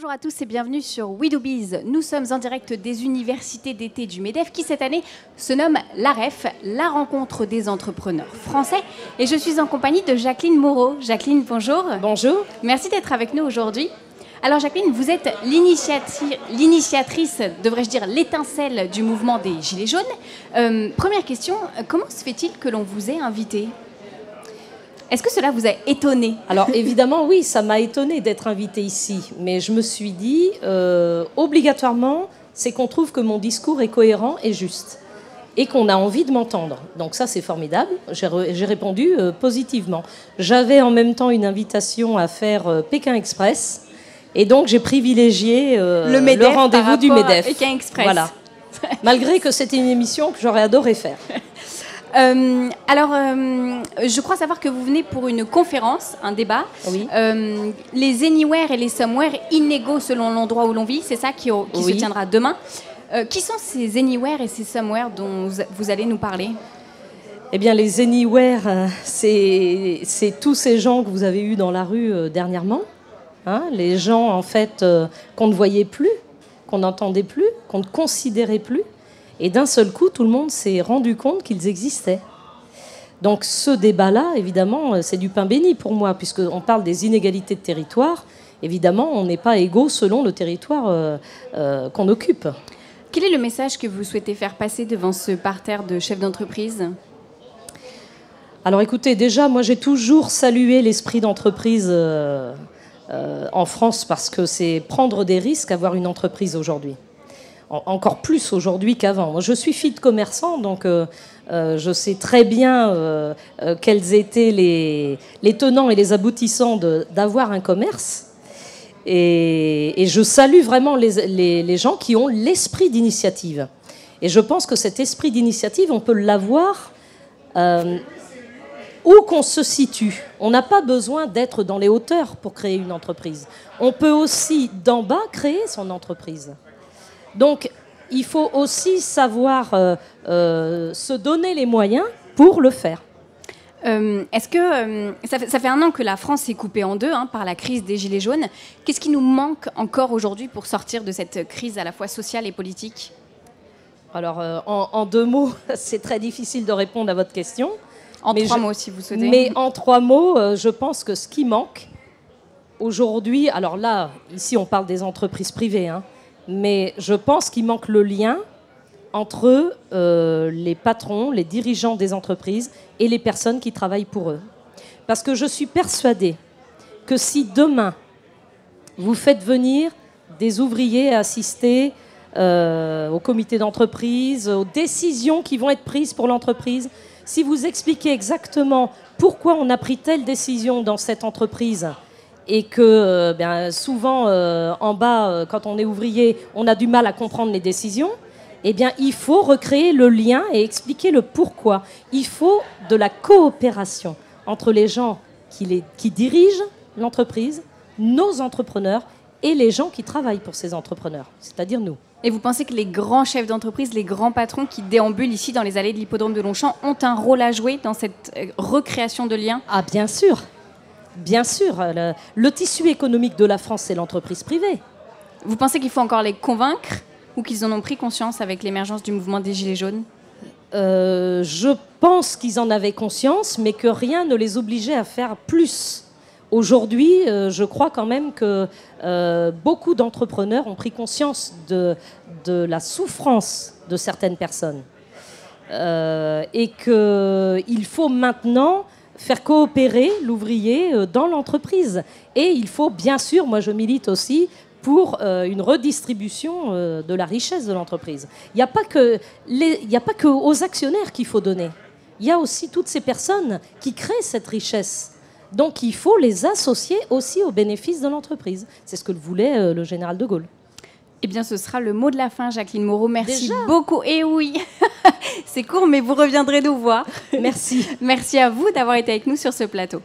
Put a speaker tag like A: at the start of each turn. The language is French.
A: Bonjour à tous et bienvenue sur We Do Biz. Nous sommes en direct des universités d'été du MEDEF qui cette année se nomme l'AREF, la rencontre des entrepreneurs français. Et je suis en compagnie de Jacqueline Moreau. Jacqueline, bonjour.
B: Bonjour.
A: Merci d'être avec nous aujourd'hui. Alors Jacqueline, vous êtes l'initiatrice, devrais-je dire l'étincelle du mouvement des Gilets jaunes. Première question, comment se fait-il que l'on vous ait invité ? Est-ce que cela vous a étonné ?
B: Alors évidemment, oui, ça m'a étonné d'être invitée ici. Mais je me suis dit, obligatoirement, c'est qu'on trouve que mon discours est cohérent et juste. Et qu'on a envie de m'entendre. Donc ça, c'est formidable. J'ai répondu positivement. J'avais en même temps une invitation à faire Pékin Express. Et donc, j'ai privilégié le rendez-vous du MEDEF.
A: Pékin Express.
B: Voilà. Malgré que c'était une émission que j'aurais adoré faire.
A: Je crois savoir que vous venez pour une conférence, un débat.
B: Oui.
A: Les Anywhere et les Somewhere inégaux selon l'endroit où l'on vit, c'est ça qui se tiendra demain. Qui sont ces Anywhere et ces Somewhere dont vous allez nous parler ?
B: Eh bien, les Anywhere, c'est tous ces gens que vous avez eus dans la rue dernièrement. Hein, les gens, en fait, qu'on ne voyait plus, qu'on n'entendait plus, qu'on ne considérait plus. Et d'un seul coup, tout le monde s'est rendu compte qu'ils existaient. Donc ce débat-là, évidemment, c'est du pain béni pour moi, puisqu'on parle des inégalités de territoire. Évidemment, on n'est pas égaux selon le territoire qu'on occupe.
A: Quel est le message que vous souhaitez faire passer devant ce parterre de chefs d'entreprise ?
B: Alors écoutez, déjà, moi j'ai toujours salué l'esprit d'entreprise en France, parce que c'est prendre des risques, avoir une entreprise aujourd'hui. Encore plus aujourd'hui qu'avant. Moi, je suis fille de commerçant, donc je sais très bien quels étaient les tenants et les aboutissants d'avoir un commerce. Et je salue vraiment les gens qui ont l'esprit d'initiative. Et je pense que cet esprit d'initiative, on peut l'avoir où qu'on se situe. On n'a pas besoin d'être dans les hauteurs pour créer une entreprise. On peut aussi, d'en bas, créer son entreprise. Donc, il faut aussi savoir se donner les moyens pour le faire.
A: Est-ce que ça fait un an que la France est coupée en deux par la crise des Gilets jaunes. Qu'est-ce qui nous manque encore aujourd'hui pour sortir de cette crise à la fois sociale et politique ?
B: Alors, en deux mots, c'est très difficile de répondre à votre question.
A: En trois mots, si vous souhaitez.
B: Mais en trois mots, je pense que ce qui manque aujourd'hui... Alors là, ici, on parle des entreprises privées, mais je pense qu'il manque le lien entre les patrons, les dirigeants des entreprises et les personnes qui travaillent pour eux. Parce que je suis persuadée que si demain, vous faites venir des ouvriers assister au comité d'entreprise, aux décisions qui vont être prises pour l'entreprise, si vous expliquez exactement pourquoi on a pris telle décision dans cette entreprise, et que souvent, en bas, quand on est ouvrier, on a du mal à comprendre les décisions, eh bien, il faut recréer le lien et expliquer le pourquoi. Il faut de la coopération entre les gens qui dirigent l'entreprise, nos entrepreneurs, et les gens qui travaillent pour ces entrepreneurs, c'est-à-dire nous.
A: Et vous pensez que les grands chefs d'entreprise, les grands patrons qui déambulent ici dans les allées de l'hippodrome de Longchamp ont un rôle à jouer dans cette recréation de liens ?
B: Ah, bien sûr. Bien sûr, le tissu économique de la France, c'est l'entreprise privée.
A: Vous pensez qu'il faut encore les convaincre ou qu'ils en ont pris conscience avec l'émergence du mouvement des Gilets jaunes ?
B: Je pense qu'ils en avaient conscience, mais que rien ne les obligeait à faire plus. Aujourd'hui, je crois quand même que beaucoup d'entrepreneurs ont pris conscience de la souffrance de certaines personnes. Et qu'il faut maintenant faire coopérer l'ouvrier dans l'entreprise. Et il faut, bien sûr, moi je milite aussi pour une redistribution de la richesse de l'entreprise. Il n'y a pas que aux actionnaires qu'il faut donner. Il y a aussi toutes ces personnes qui créent cette richesse. Donc il faut les associer aussi aux bénéfices de l'entreprise. C'est ce que voulait le général de Gaulle.
A: Eh bien, ce sera le mot de la fin, Jacqueline Moreau. Merci
B: Déjà
A: beaucoup. Et oui, c'est court, mais vous reviendrez nous voir.
B: Merci.
A: Merci à vous d'avoir été avec nous sur ce plateau.